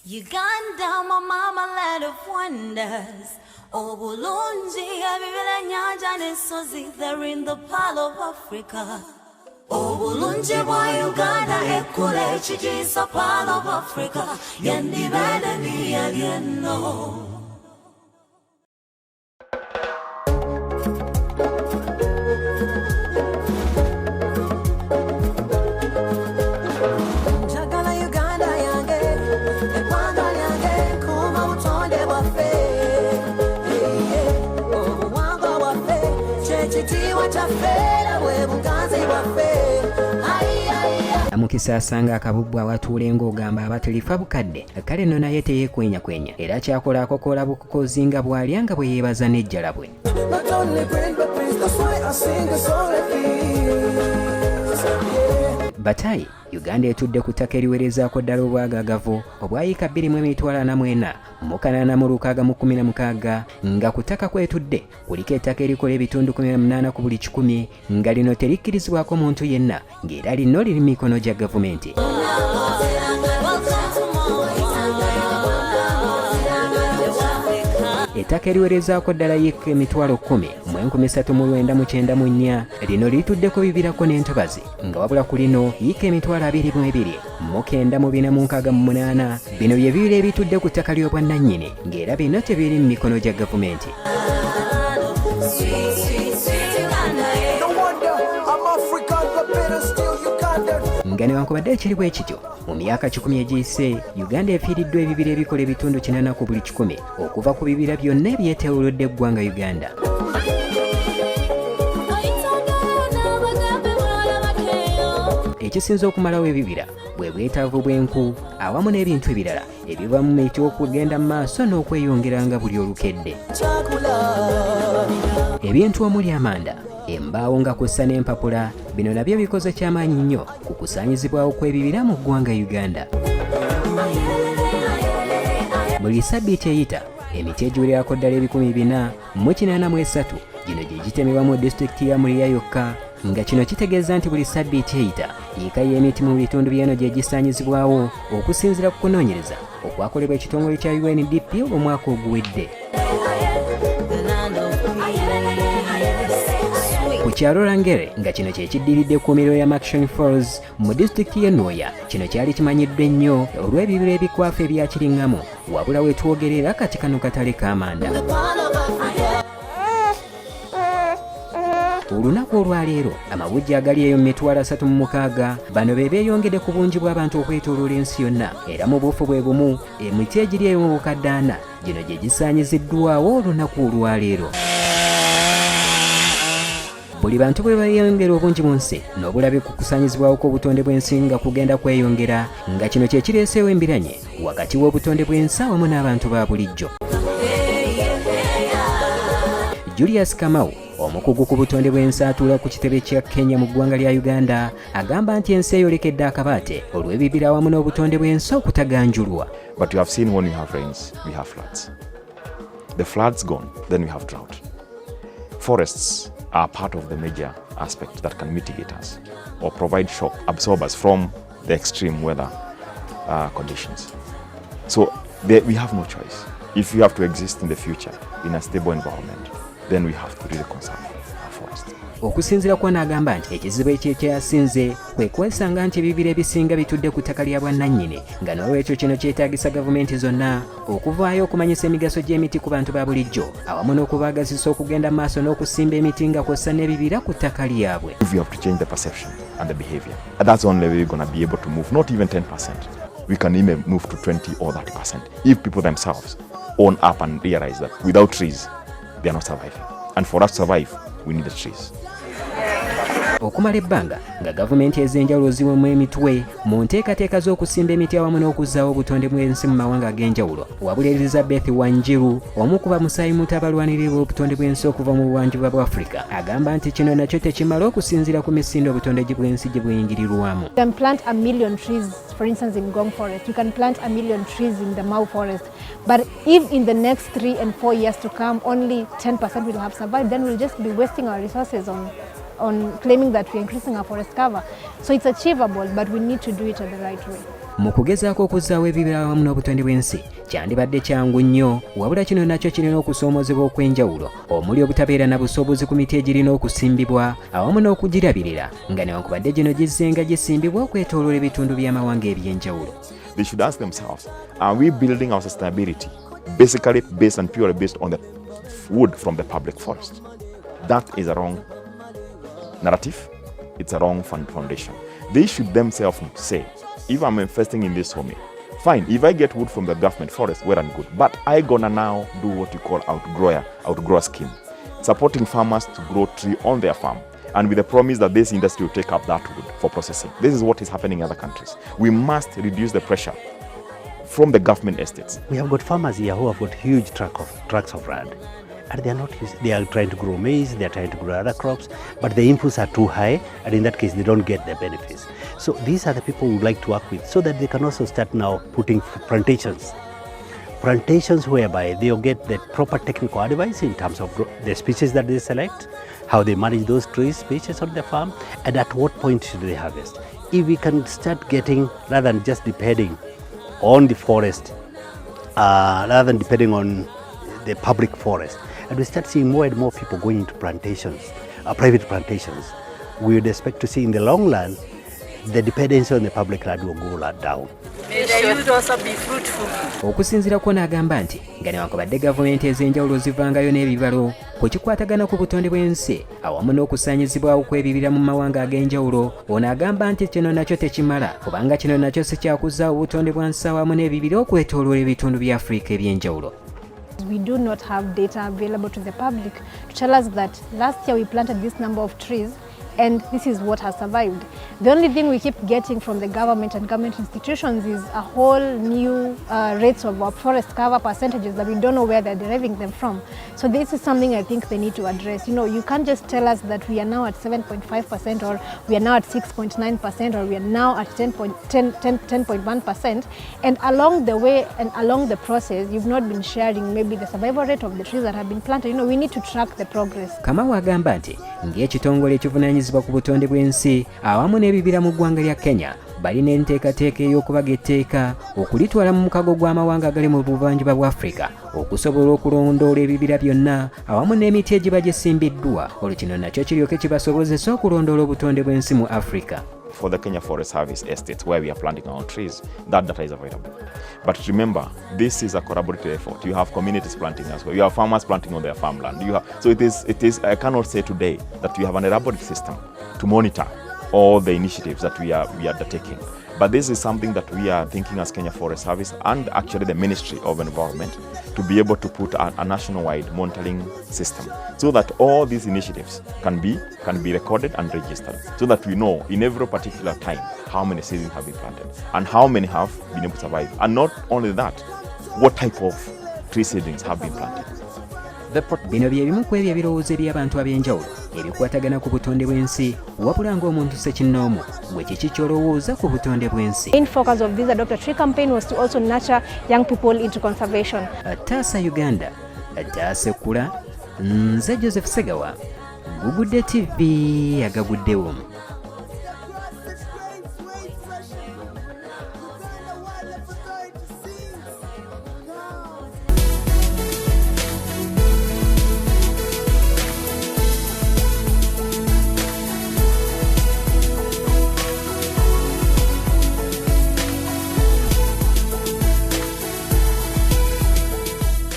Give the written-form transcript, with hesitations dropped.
Uganda, my mama, land of wonders. Obulungi, ebibira nyanja n'ensozi, they're in the Pearl of Africa. Obulungi bwa Uganda, ekkula ekigiisa Pearl of Africa. Yandibadde byalieno. Amukisa asanga akabubwa awatuula ng'ogamba abatelifa bukadde kale nno naye teyeekwenyakwenya era kyakola akokola bukokozi nga bw'alya nga bwe yeebaza n'ejjala bwe. Batayi Uganda etudde ku ttaka eriwerezaako ddala obwagaagavu obwayika 2.40 mu 86 nga ku ttaka kwetudde kuliko ettaka erikola ebitundu 18 ku buli 100 nga lino terikkirizibwako muntu yenna ng'era lino liri mikono gya gavumenti. Ettaka eriwerezaako ddala yika 10,000 lino lituddeko bibirako n'entobazi nga wabula ku lino yika 22,968 bino bye bibira ebitudde ku ttaka ly'obwannannyini ng'era bino tebiri mu mikono gya gavumenti. Nga newankubadde ekiri bwe kityo mu myaka 10 egiyise Uganda efiiriddwa ebibira ebikola ebitundu 80 ku buli 100 okuva ku bibira byonna ebyetoolodde eggwanga Uganda. Ekisinza okumalawo ebibira bwe bwetaavu bw'enku awamu n'ebintu ebirala ebiva mu miti okugenda mu maaso n'okweyongera nga buli olukedde. Ebintu omuli amanda, embaawo nga kussa n'empapula bino nabyo bikoze kyamaanyi nnyo ku kusaanyizibwawo kw'ebibira mu ggwanga Uganda. Buli ssabbiiti eyita emiti egiwererako ddala 483 gino gye gitemebwa mu disitulikiti ya Muriya yokka nga kino kitegeeza nti buli ssabbiiti eyita yiika y'emiti mu bitundu byeno gye gisaanyizibwawo okusinziira ku kunoonyereza okwakolebwa ekitongole kya UNDP omwaka oguwedde. Ku kyalo Langere nga kino kye kiddiridde ekkuumiro ya Action Falls mu disitulikiti y'e Nwoya kino kyali kimanyiddwa ennyo olw'ebibira ebikwafu ebyakiriŋŋamu wabula we twogerera kati kano katale k'amanda. Olunaku olwaleero amabujja agali eyo 36 bano be beeyongedde ku bungi bw'abantu okwetooloola ensi yonna era mu buufu bwe bumu emiti egiri eyo mu bukadde 4 gino gye gisaanyiziddwawo olunaku olwaleero. Buli bantu bwe bayongera obungi mu nsi n'obulabe ku kusaanyizibwawo kw'obutonde bw'ensi nga kugenda kweyongera nga kino kye kireeseewo embiranye wakati w'obutonde bw'ensi awamu n'abantu ba bulijjo. Julius Kamau omukugu ku butonde bw'ensi atuula ku kitebe kya Kenya mu ggwanga lya Uganda agamba nti ensi eyolekedde akabaate olw'ebibira awamu n'obutonde bw'ensi okutaganjulwa. But you have seen when we have rains, we have floods. The floods gone, then we have drought. Forests are part of the major aspect that can mitigate us or provide shock absorbers from the extreme weather conditions. So we have no choice. If we have to exist in the future in a stable environment, then we have to really conserve our forests. Okusinziira kwa n'agamba nti ekizibu ekyasinze kwe kwesanga nti ebibira ebisinga bitudde ku ttaka lya bwannannyini nga n'olwekyo kino kyetaagisa gavumenti zonna okuvaayo okumanyisa emigaso gy'emiti ku bantu ba bulijjo awamu n'okubaagazisa okugenda maaso n'okusimba emiti nga kw'ossa n'ebibira ku ttaka lyabwe. We have to change the perception and the behavior. And that's the only way we're going to be able to move, not even 10%. We can even move to 20 or 30% if people themselves own up and realize that without trees, they are not surviving. And for us to survive, we need the trees. Okumala ebbanga nga gavumenti ez'enjawulo ziwemu emitwe mu nteekateeka z'okusimba emiti awamu n'okuzzaawo obutonde bw'ensi mu mawanga ag'enjawulo wabula Elizabeth Wanjiru omu ku bamusaayi muto abalwanirira obutonde bw'ensi okuva mu buvanjuba bwa Afrika agamba nti kino nakyo tekimala okusinziira ku misinde obutonde bw'ensi gye buyingirirwamu. You can plant 1 million trees, for instance, in Ngong Forest. You can plant 1 million trees in the Mau Forest. But if in the next 3 and 4 years to come, only 10% will have survived, then we'll just be wasting our resources on claiming that we're increasing our forest cover. So it's achievable, but we need to do it in the right way. mu kugezaako okuzzaawo ebibira awamu n'obutonde bw'ensi kyandibadde kyangu nnyo, wabula kino nakyo kirina okusoomoozebwa okw'enjawulo omuli obutabeera na busobozi ku miti egirina okusimbibwa awamu n'okugirabirira nga newankubadde gino gizzenga gisimbibwa okwetooloola ebitundu by'amawanga eby'enjawulo. They should ask themselves, are we building our sustainability basically based and purely based on the wood from the public forest? That is a wrong narrative. It's a wrong foundation. They should themselves say, if I'm investing in this home, fine, if I get wood from the government forest, well and good, but I gonna now do what you call outgrower scheme, supporting farmers to grow tree on their farm, and with the promise that this industry will take up that wood for processing. This is what is happening in other countries. We must reduce the pressure from the government estates. We have got farmers here who have got huge tracts of land, and they are not used. They are trying to grow maize, they are trying to grow other crops, but the inputs are too high, and in that case they don't get the benefits. So these are the people we would like to work with, so that they can also start now putting plantations whereby they'll get the proper technical advice in terms of the species that they select, how they manage those tree species on the farm, and at what point should they harvest. If we can start getting, rather than just depending on the forest, rather than depending on the public forest, and we start seeing more and more people going into plantations, private plantations, we would expect to see in the long run the dependency on the public land will go down. Okusinziirako n'agamba nti nga newankubadde gavumenti ez'enjawulo zivangayo n'ebibalo ku kikwatagana ku butonde bw'ensi awamu n'okusaanyizibwawo kw'ebibira mu mawanga ag'enjawulo, ono agamba nti kino nakyo tekimala kubanga kino nakyo si kyakuzzaawo obutonde bwa nsi awamu n'ebibira okwetooloola ebitundu bya Afrika eby'enjawulo. We do not have data available to the public to tell us that last year we planted this number of trees and this is what has survived. The only thing we keep getting from the government and government institutions is a whole new rates of our forest cover percentages that we don't know where they're deriving them from. So this is something I think they need to address. You know, you can't just tell us that we are now at 7.5% or we are now at 6.9% or we are now at 10.1%, and along the way and along the process you've not been sharing maybe the survival rate of the trees that have been planted. You know, we need to track the progress. Kamau agamba nti ng'ekitongole ekivunaanyizibwa ku butonde bw'ensi awamu n'ebibira mu ggwanga lya Kenya balina enteekateeka ey'okubaga etteeka okulitwala mu mukago gw'amawanga agali mu buvanjuba bwa Afrika okusobola okulondoola ebibira byonna awamu n'emiti egiba gisimbiddwa olwo kino nakyo kiryoke kibasobozesa okulondoola obutonde bw'ensi mu Afrika. For the Kenya Forest Service estates where we are planting our trees, that data is available. But remember, this is a collaborative effort. You have communities planting as well. You have farmers planting on their farmland. So it is. I cannot say today that we have an elaborate system to monitor all the initiatives that we are undertaking. But this is something that we are thinking as Kenya Forest Service and actually the Ministry of Environment to be able to put a nationwide monitoring system so that all these initiatives can be recorded and registered so that we know in every particular time how many seedlings have been planted and how many have been able to survive. And not only that, what type of tree seedlings have been planted. Bino bye bimu ku ebyo ebirowoozo eby'abantu ab'enjawulo ebikwatagana ku butonde bw'ensi wabula ng'omuntu ssekinnoomu gwe kiki ky'olowooza ku butonde bw'ensi. The main focus of this Adopt a Tree campaign was to also nurture young people into conservation. Taasa Uganda, Taasa Ekkula, nze Joseph Segawa, Gugudde TV agaguddewo.